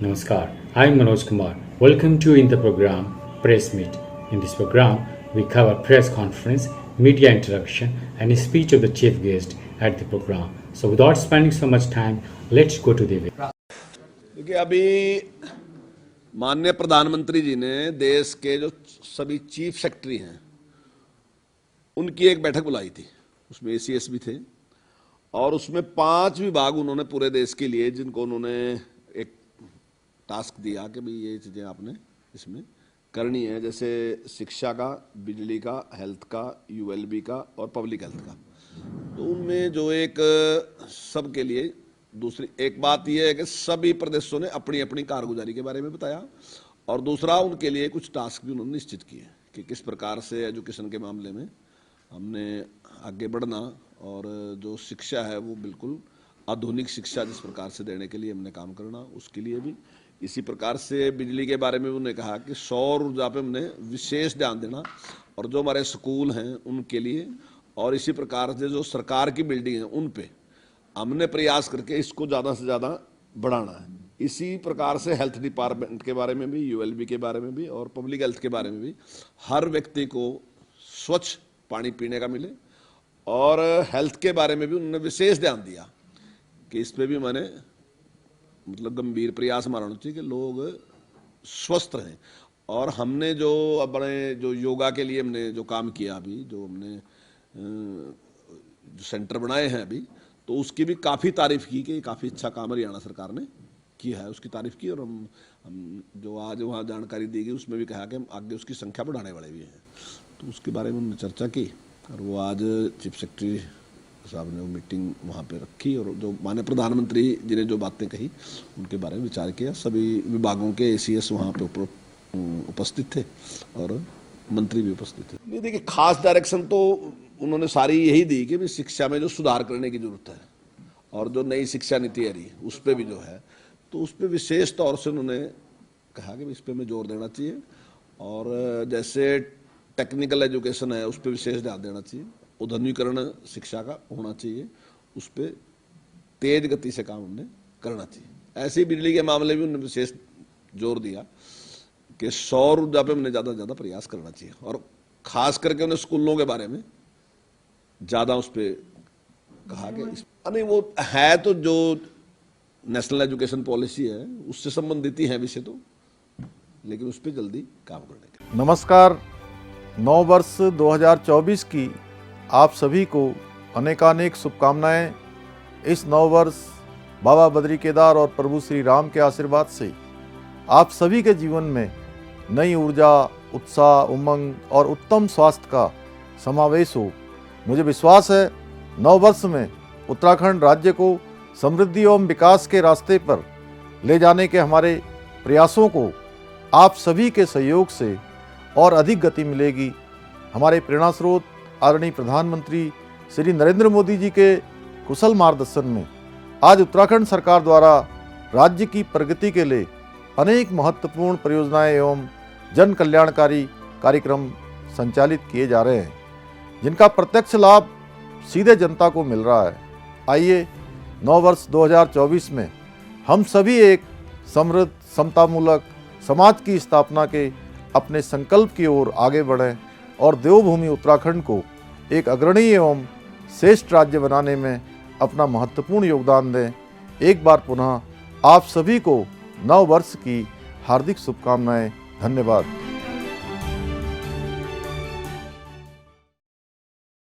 Namaskar, I'm Manoj Kumar. Welcome to in the program Press Meet. In this program, we cover press conference, media interaction, and a speech of the chief guest at the program. So, without spending so much time, let's go to the video. देखिए, अभी माननीय प्रधानमंत्री जी ने देश के जो सभी chief secretary हैं उनकी एक बैठक बुलाई थी। उसमें एसीएस भी थे और उसमें 5 विभाग उन्होंने पूरे देश के लिए जिनको उन्होंने एक टास्क दिया कि भाई ये चीज़ें आपने इसमें करनी है, जैसे शिक्षा का, बिजली का, हेल्थ का, यूएलबी का और पब्लिक हेल्थ का। तो उनमें जो एक सबके लिए दूसरी एक बात यह है कि सभी प्रदेशों ने अपनी अपनी कारगुजारी के बारे में बताया और दूसरा उनके लिए कुछ टास्क भी उन्होंने निश्चित किए कि किस प्रकार से एजुकेशन के मामले में हमने आगे बढ़ना और जो शिक्षा है वो बिल्कुल आधुनिक शिक्षा जिस प्रकार से देने के लिए हमने काम करना, उसके लिए भी इसी प्रकार से बिजली के बारे में उन्होंने कहा कि सौर ऊर्जा पे हमने विशेष ध्यान देना और जो हमारे स्कूल हैं उनके लिए और इसी प्रकार से जो सरकार की बिल्डिंग है उन पे हमने प्रयास करके इसको ज़्यादा से ज़्यादा बढ़ाना है। इसी प्रकार से हेल्थ डिपार्टमेंट के बारे में भी, यूएलबी के बारे में भी और पब्लिक हेल्थ के बारे में भी हर व्यक्ति को स्वच्छ पानी पीने का मिले और हेल्थ के बारे में भी उन्होंने विशेष ध्यान दिया कि इस पर भी मैंने मतलब गंभीर प्रयास हमारा होना चाहिए कि लोग स्वस्थ रहें। और हमने जो अपने जो योगा के लिए हमने जो काम किया अभी, जो हमने जो सेंटर बनाए हैं अभी, तो उसकी भी काफ़ी तारीफ की कि काफ़ी अच्छा काम हरियाणा सरकार ने किया है, उसकी तारीफ की। और हम जो आज वहाँ जानकारी दी गई उसमें भी कहा कि हम आगे उसकी संख्या बढ़ाने वाले भी हैं, तो उसके बारे में हमने चर्चा की और वो आज चीफ सेक्रेटरी साहब ने वो मीटिंग वहाँ पे रखी और जो माननीय प्रधानमंत्री जी ने जो बातें कही उनके बारे में विचार किया। सभी विभागों के एसीएस वहाँ पे उपस्थित थे और मंत्री भी उपस्थित थे। नहीं, देखिए, खास डायरेक्शन तो उन्होंने सारी यही दी कि भी शिक्षा में जो सुधार करने की जरूरत है और जो नई शिक्षा नीति आ रही है उस पर भी जो है तो उस पर विशेष तौर से उन्होंने कहा कि इस पर में जोर देना चाहिए और जैसे टेक्निकल एजुकेशन है उस पर विशेष ध्यान देना चाहिए, उद्यमीकरण शिक्षा का होना चाहिए, उस पर तेज गति से काम हमने करना चाहिए। ऐसे ही बिजली के मामले में उन्होंने विशेष जोर दिया कि सौर ऊर्जा पे हमने ज़्यादा से ज़्यादा प्रयास करना चाहिए और खास करके उन्हें स्कूलों के बारे में ज़्यादा उस पर कहा कि नहीं, वो है तो जो नेशनल एजुकेशन पॉलिसी है उससे संबंधित ही है विषय तो, लेकिन उस पर जल्दी काम करने का। नमस्कार। नव वर्ष 2024 की आप सभी को अनेकानेक शुभकामनाएं। इस नव वर्ष बाबा बद्री केदार और प्रभु श्री राम के आशीर्वाद से आप सभी के जीवन में नई ऊर्जा, उत्साह, उमंग और उत्तम स्वास्थ्य का समावेश हो। मुझे विश्वास है नव वर्ष में उत्तराखंड राज्य को समृद्धि एवं विकास के रास्ते पर ले जाने के हमारे प्रयासों को आप सभी के सहयोग से और अधिक गति मिलेगी। हमारे प्रेरणा स्रोत आदरणीय प्रधानमंत्री श्री नरेंद्र मोदी जी के कुशल मार्गदर्शन में आज उत्तराखंड सरकार द्वारा राज्य की प्रगति के लिए अनेक महत्वपूर्ण परियोजनाएं एवं जन कल्याणकारी कार्यक्रम संचालित किए जा रहे हैं, जिनका प्रत्यक्ष लाभ सीधे जनता को मिल रहा है। आइए नव वर्ष 2024 में हम सभी एक समृद्ध, समतामूलक समाज की स्थापना के अपने संकल्प की ओर आगे बढ़ें और देवभूमि उत्तराखंड को एक अग्रणी एवं श्रेष्ठ राज्य बनाने में अपना महत्वपूर्ण योगदान दें। एक बार पुनः आप सभी को नव वर्ष की हार्दिक शुभकामनाएं। धन्यवाद।